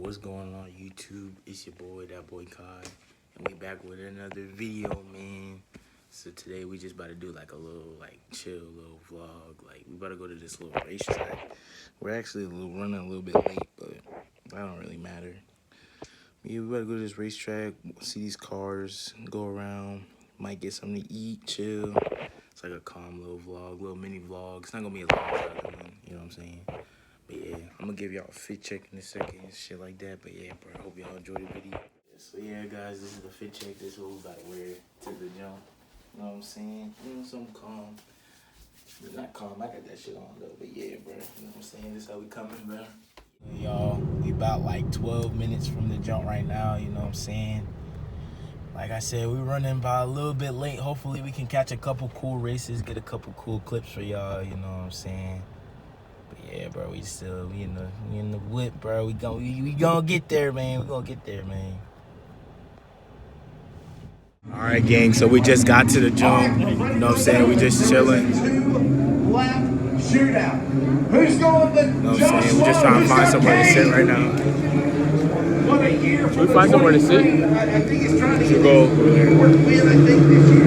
What's going on YouTube? It's your boy, that boy Kai, and we back with another video, man. So today we just about to do like a little chill little vlog. Like we about to go to this little racetrack. We're actually running a little bit late, but that don't really matter. Yeah, we about to go to this racetrack, see these cars, go around, might get something to eat, chill. It's like a calm little vlog, little mini vlog. It's not gonna be a long one, you know what I'm saying? But yeah, I'm gonna give y'all a fit check in a second and shit like that. But yeah, bro, I hope y'all enjoy the video. So yeah, guys, this is the fit check. This is what we about to wear to the jump. You know what I'm saying? Something calm. But not calm, I got that shit on though. But yeah, bro, you know what I'm saying? This is how we coming, bro. Y'all, we about like 12 minutes from the jump right now, you know what I'm saying? Like I said, we running by a little bit late. Hopefully we can catch a couple cool races, get a couple cool clips for y'all, you know what I'm saying? But yeah, bro, we in the whip, bro. We gonna get there, man. We gonna get there, man. All right, gang. So we just got to the jump. You know what I'm saying? We just chilling. Lap shootout. Who's going to you know what I'm saying? We just trying to find somewhere to sit right now. Should we find somewhere to sit? I think he's trying to Should we go over there? win, I think, this year.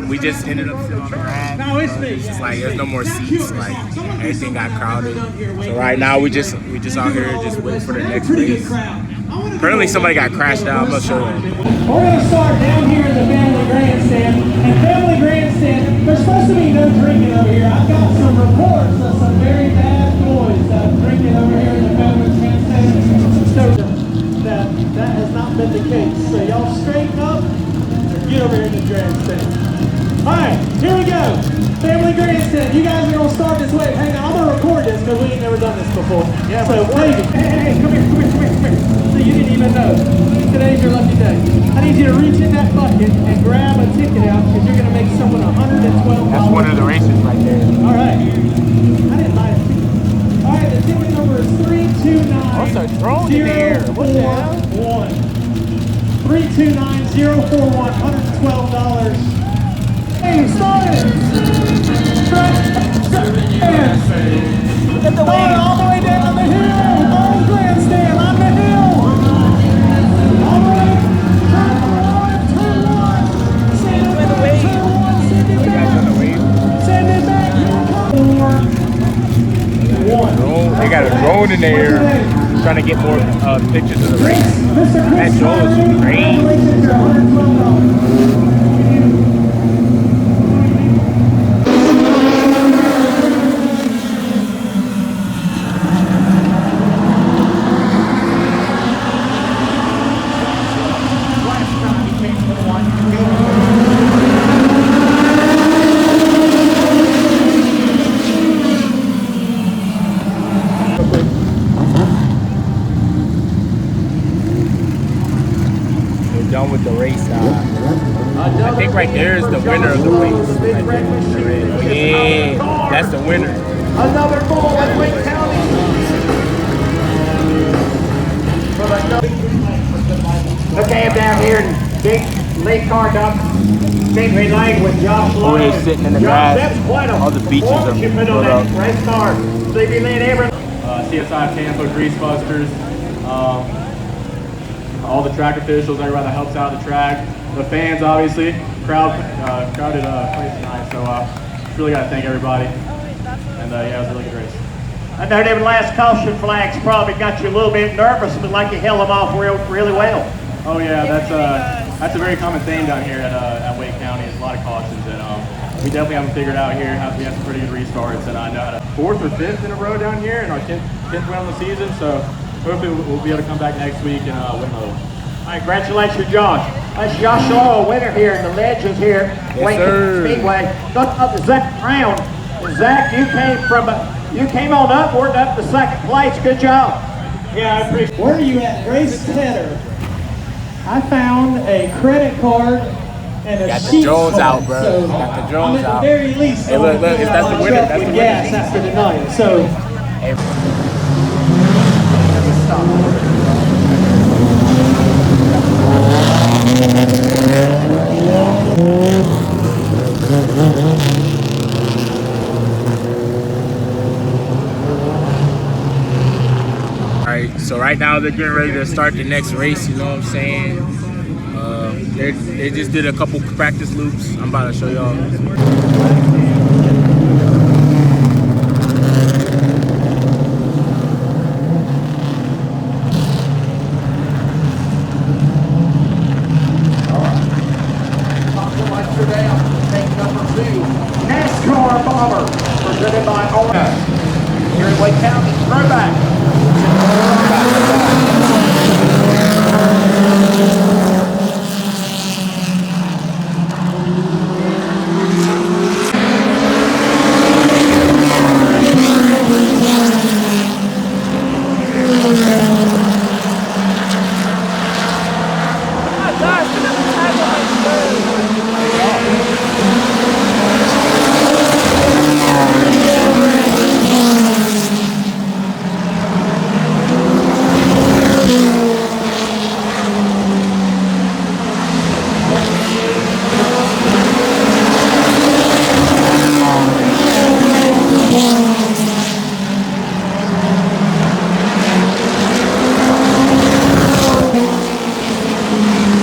We just ended up sitting on the grass. It's just like there's no more seats. Like everything got crowded. So right now we just out here just waiting for the next race. Apparently somebody got crashed out. I'm not sure. We're going to start down here in the family grandstand. And family grandstand, there's supposed to be no drinking over here. I've got some reports of some very bad boys drinking over here in the family grandstand. So that has not been the case. So y'all straighten up and get over here in the grandstand. All right, here we go. Family grandstand. You guys are going to start this way. Hang on, I'm going to record this because we ain't never done this before. Yeah, so Megan, hey, come here. So you didn't even know. Today's your lucky day. I need you to reach in that bucket and grab a ticket out because you're going to make someone $112. That's one of the races right there. All right. I didn't buy a ticket. All right, the ticket number is 329. What's a drone in the air? What the hell? 329-041, $112. Hey, started! Get the way all the way down the hill! Home grandstand on the hill! All the way, turn one, send it back, turn one, send it back, send it back, 4, 1. They got a drone in there trying to get more pictures of the race. That drone is great. Done with the race. I think right there is the winner of the race. Yeah, that's the winner. Another goal at Wake County. Okay, I'm down here in big Lake Cardup, big relay with Josh Oh, Lloyd. they're sitting in the Josh, grass. that's quite a All the beaches are you put filled on up. that race car. So they relayed every. CSI Tampa, Grease Busters, all the track officials, everybody that helps out the track, the fans, obviously, crowded place tonight. So really got to thank everybody. And yeah, it was a really good race. I know them last caution flags probably got you a little bit nervous, but like you held them off really well. Oh yeah, that's a very common thing down here at Wake County. There's a lot of cautions, and we definitely have them figured out here. We have some pretty good restarts, and I know how to 4th or 5th in a row down here, and our 10th win on the season. So hopefully we'll be able to come back next week and win another. All right, congratulations, Josh. That's Josh Law, winner here, and the legends here, Wake Speedway. Go up to Zach Brown. And Zach, you came on upward up to 2nd place. Good job. Yeah, I appreciate it. Where are you at? Grace Tedder. I found a credit card and a Got the sheep's drones cart. out, bro. So Got the drones I'm at out. the very least Hey, look, look, if that's the winner, that's the winner. gas after tonight. So. Hey, Alright, so right now they're getting ready to start the next race, you know what I'm saying? They just did a couple practice loops. I'm about to show y'all. NASCAR Bomber, presented by Ona. Here in Wake County, throwback.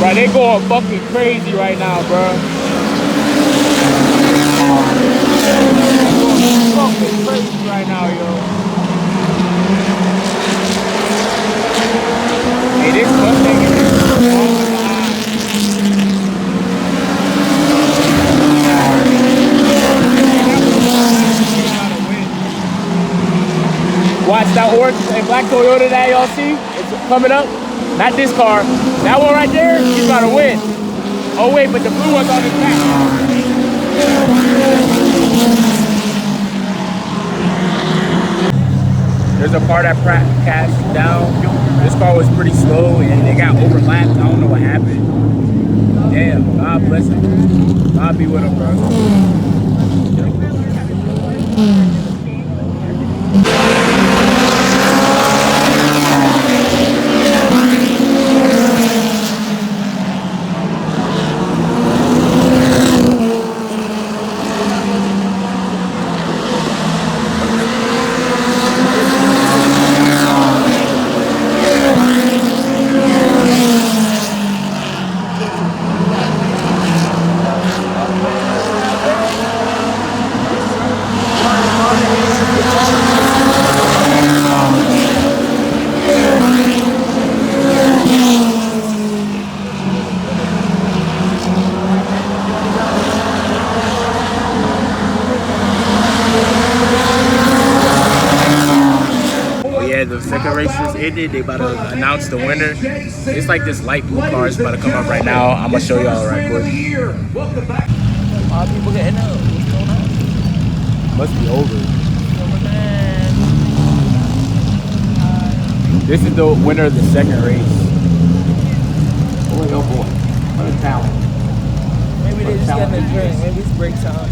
bro, they going fucking crazy right now, bro. Fucking crazy right now, yo. Hey, this Mustang is watch that orange and black Toyota that y'all see? It's coming up. Not this car. That one right there, he's about to win. Oh wait, but the blue one's on his back. There's a car that crashed down. This car was pretty slow and they got overlapped. I don't know what happened. Damn, God bless him. God be with him, bro. The second race just ended. They about to announce the winner. It's like this light blue car is about to come up right now. I'm gonna show y'all right quick. A lot of people getting up. What's going on? Must be over. This is the winner of the second race. Boy, oh boy. What a talent. Maybe they just got a drink. Maybe it's break time.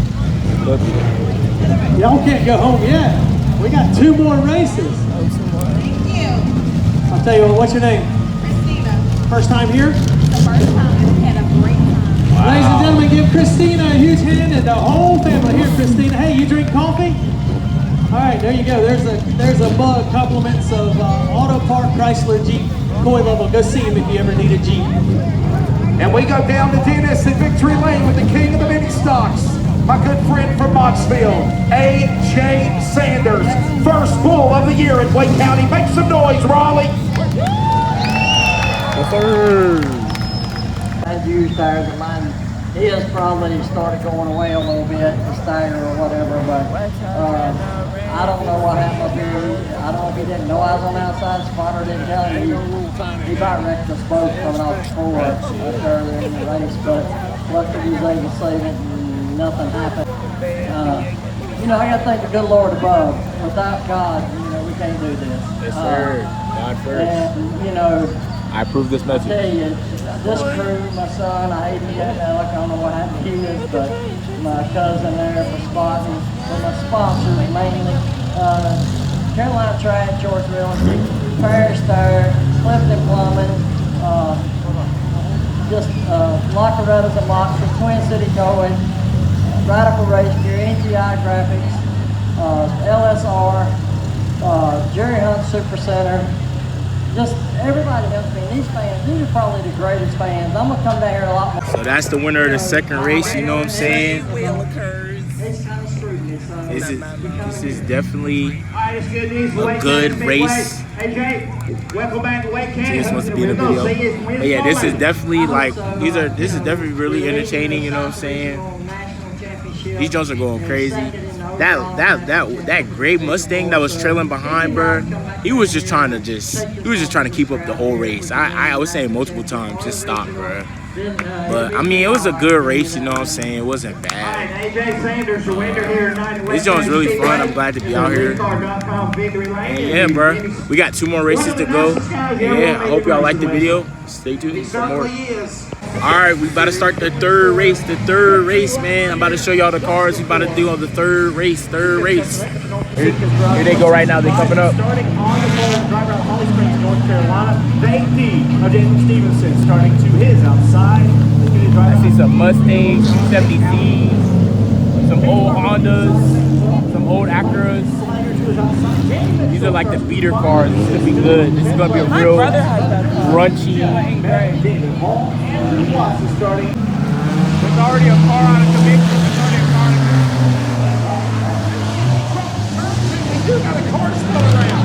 Y'all can't go home yet. We got 2 more races. I'll tell you what, what's your name? Christina. First time here? The first time we had a great time. Ladies and gentlemen, give Christina a huge hand and the whole family. Here, Christina. Hey, you drink coffee? All right, there you go. There's a mug, compliments of Auto Park Chrysler Jeep Coy Level. Go see him if you ever need a Jeep. And we go down to Dennis in Victory Lane with the king of the mini stocks, my good friend from Moxville, A.J. Sanders. First bull of the year in Wake County. Make some noise, Raleigh. I'd use tires of mine. His probably started going away a little bit, the stagger or whatever, but I don't know what happened up here. I don't know if he didn't know I was on the outside. Spotter didn't tell him. He about wrecked us both coming off the floor earlier in the race, but luckily he was able to save it and nothing happened. You know, I got to thank the good Lord above. Without God, you know, we can't do this. Yes, sir. God first. And, you know, I approve this I message. tell you, this crew, my son, I hate him getting out. I don't know what happened to his, but my cousin there for spotting, for my sponsors mainly, Carolina Track, George Realty, Parish Tire, Clifton Plumbing, just Lockerettas and Moxie, Twin City Towing, Radical Race Gear, NTI Graphics, LSR, Jerry Hunt Super Center. Just everybody helps me. These fans, these are probably the greatest fans. I'm gonna come down here a lot more. So that's the winner of the second race, you know what I'm saying? It's kind of scrutiny, so This is definitely All right, it's good news. a good race. AJ, welcome back to Wake County. He just wants to be in the video. But yeah, this is definitely like this is definitely really entertaining, you know what I'm saying? These Jones are going crazy. That great Mustang that was trailing behind, bro. He was just trying to keep up the whole race. I was saying multiple times, just stop, bro. But I mean, it was a good race, you know what I'm saying? It wasn't bad. AJ Sanders, the winner here tonight. This joint's really fun. I'm glad to be out here. And yeah, bro. We got 2 more races to go. Yeah, I hope y'all like the video. Stay tuned for more. Alright, we about to start the third race. The third race, man. I'm about to show y'all the cars we about to do on the third race. Here they go right now. They're coming up. Starting on the pole, driver out of Holly Springs, North Carolina. The 18 of Daniel Stevenson starting to his outside. I see some Mustangs, 270Cs, some old Hondas, some old Acuras. These are like the beater cars. This is gonna be good. This is gonna be a real crunchy. There's already a car on a convention. There's already a car on a convention. We do got a car still around.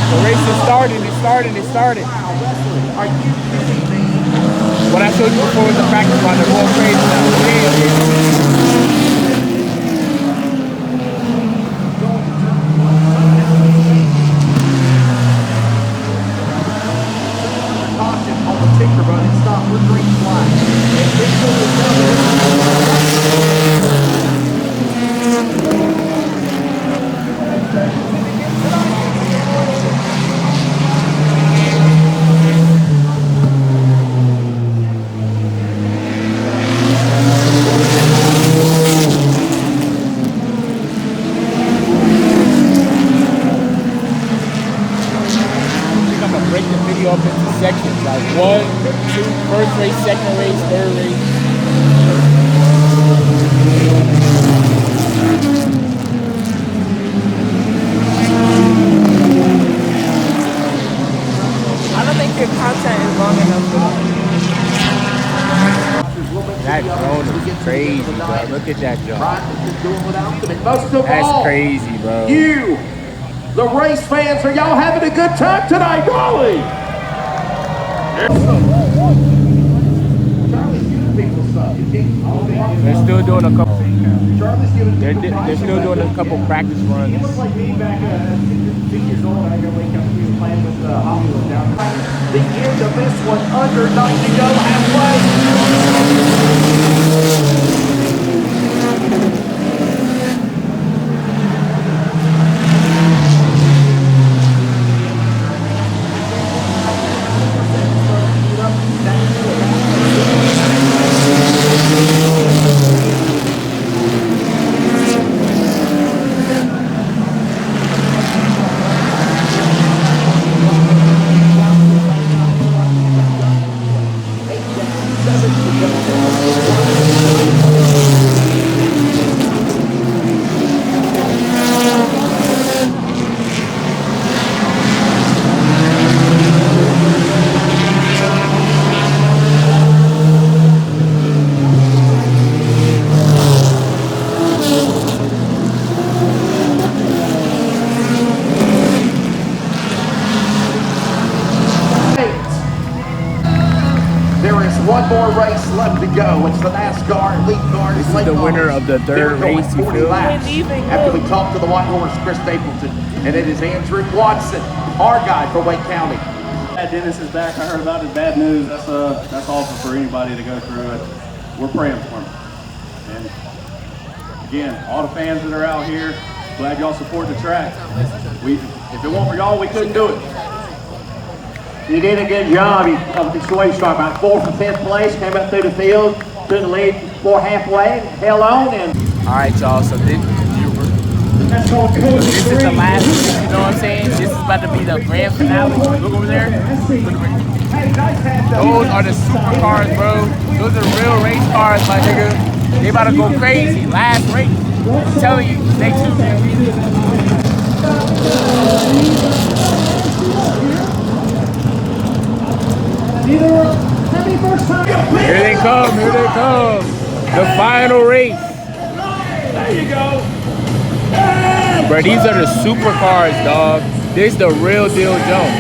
The race is starting. It started. Are you kidding me? What I showed you before was the practice run. They're going crazy now. Caution on the ticker button. Stop. We're green flag. I'm gonna break the video up into sections, like 1, 2, first race, second race, third race. I don't think your content is long enough for that. That drone is crazy, bro. Look at that drone. Most of That's all, crazy, bro. you, the race fans, are y'all having a good time tonight, golly? They're still doing a couple. They're still doing a couple practice runs. It looks like me back 2 years old. I go wake up and we were playing with Hollywood down there. The end of this one, under 9 to go, halfway. There is one more race left to go. It's the NASCAR Elite Cars. This is the winner of the third race. You feel? After we talked to the white horse, Chris Stapleton, and it is Andrew Watson, our guy for Wake County. Dennis is back. I heard about it. Bad news. That's awful for anybody to go through it. We're praying for him. And again, all the fans that are out here, glad y'all support the track. If it weren't for y'all, we couldn't do it. You did a good job. It's the way you start about 4th and 5th place, came up through the field, took the lead 4 halfway, held on, and All right, y'all. So this That's called Coach is the last week, you know what I'm saying? This is about to be the grand finale. Look over there. Those are the supercars, bro. Those are real race cars, my nigga. They about to go crazy. Last race. I'm telling you, stay tuned, man. Here they come, here they come. The final race. There you go. Bro, these are the supercars, dog. This is the real deal jump.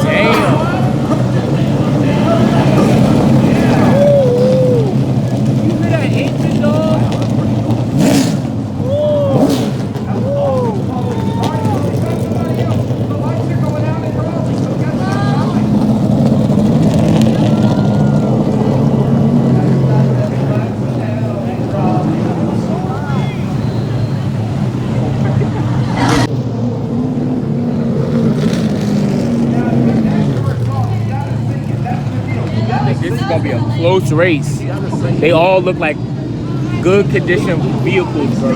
Damn. You hear that engine, dog? This is gonna be a close race. They all look like good condition vehicles, bro.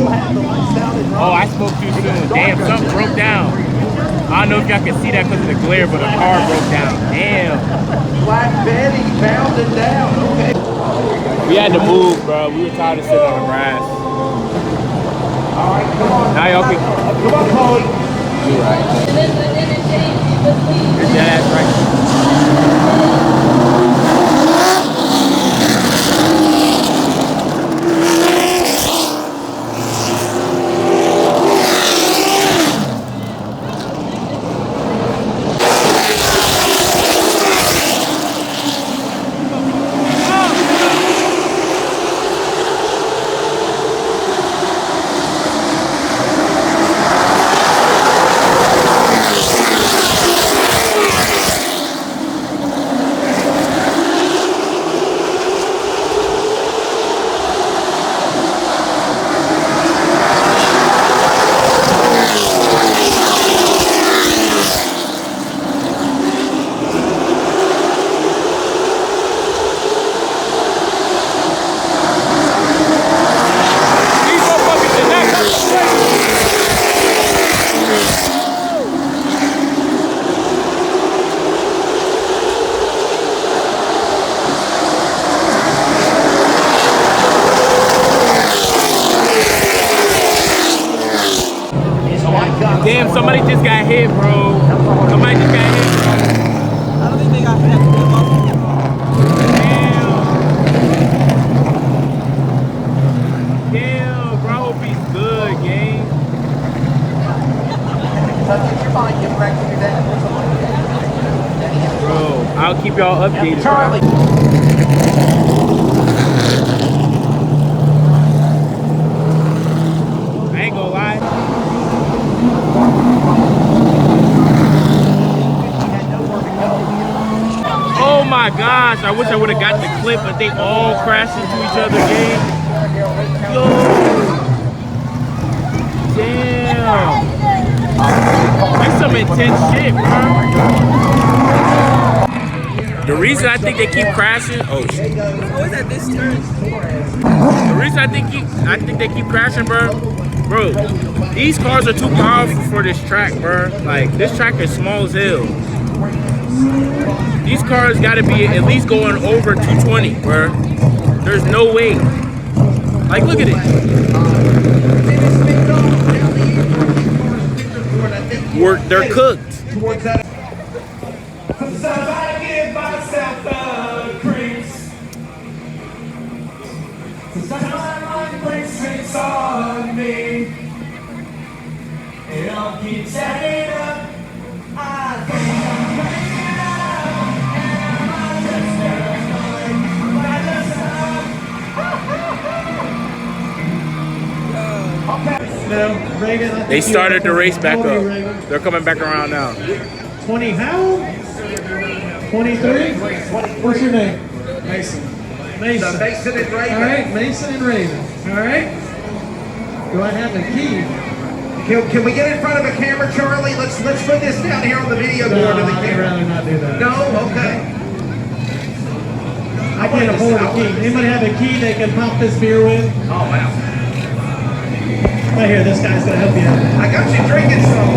Oh, I spoke too soon. Damn, something broke down. I don't know if y'all can see that because of the glare, but the car broke down. Damn. Black Betty pounded down. Okay. We had to move, bro. We were tired of sitting on the grass. All right, come on. Now y'all can. Come on, Chloe. You're right. You're dead ass right. Damn, somebody just got hit, bro. Somebody just got hit, bro. I don't think they got hit. Damn. Damn, bro. I hope he's good, gang. Bro, I'll keep y'all updated. Charlie. I ain't gonna lie. Oh my gosh, I wish I would have got the clip, but they all crashed into each other, gang. Yo. Damn. That's some intense shit, bro. The reason I think they keep crashing, oh shit. Always at this turn. The reason I think they keep crashing, bro, these cars are too powerful for this track, bro. Like, this track is small as hell. These cars gotta be at least going over 220, bro. There's no way. Like, look at it. They're cooked. They started the race back up. They're coming back around now. 20 how? 23? What's your name? Mason. Mason. Mason and Raven. All right, Mason and Raven. All right. Do I have the key? Can we get in front of a camera, Charlie? Let's put this down here on the video board of the I'd camera. rather not do that. No? Okay. I can't afford a key. Anybody have a key they can pop this beer with? Oh, wow. Right here, this guy's gonna help you out. I got you drinking some.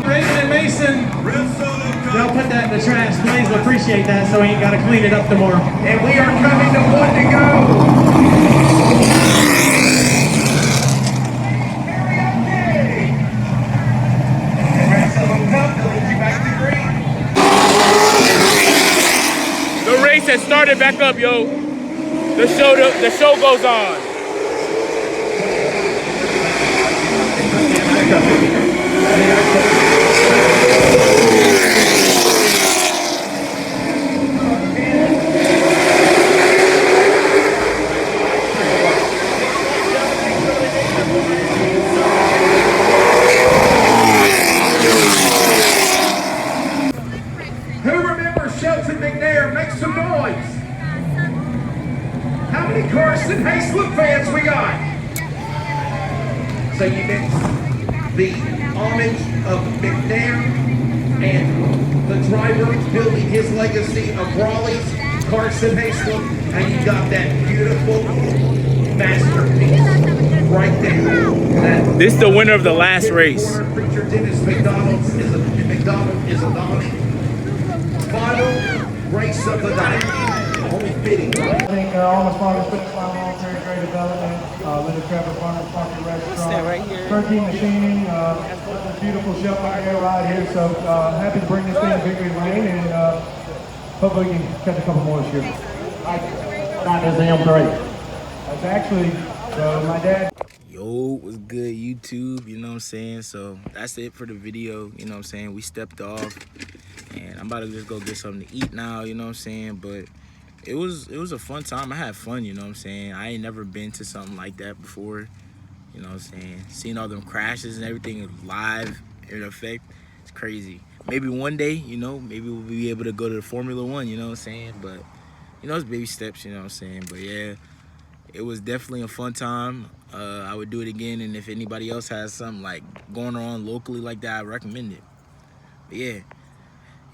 Raven and Mason, y'all put that in the trash, please. We appreciate that so we ain't gotta clean it up tomorrow. And we are coming to one to go. The race has started back up, yo. The show goes on. Who remembers Shelton McNair? Make some noise. How many Carson Hayslip fans we got? So you mix the homage of McNair and the driver building his legacy of Raleigh's Carson Hayslip, and you got that beautiful masterpiece right there. This is the winner of the last race. Preacher Dennis McDonald is a nominee. Final race of the night. Only fitting. I think all my sponsors put the smile on very great development. Linda Trevor Farmer Sponsored Restaurant. right here? Turkey Machining. A beautiful show out there right here. So happy to bring this thing to Victory Lane and hopefully we can catch a couple more this year. Not as M3. That's actually, my dad. Yo, what's good, YouTube? You know what I'm saying? So that's it for the video. You know what I'm saying? We stepped off, and I'm about to just go get something to eat now. You know what I'm saying? But it was a fun time. I had fun. You know what I'm saying? I ain't never been to something like that before. You know what I'm saying? Seeing all them crashes and everything live in effect, it's crazy. Maybe one day, you know, maybe we'll be able to go to the Formula One. You know what I'm saying? But you know, it's baby steps. You know what I'm saying? But yeah. It was definitely a fun time. I would do it again, and if anybody else has something like going on locally like that, I recommend it. But yeah,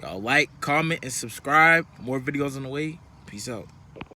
y'all like, comment, and subscribe. More videos on the way. Peace out.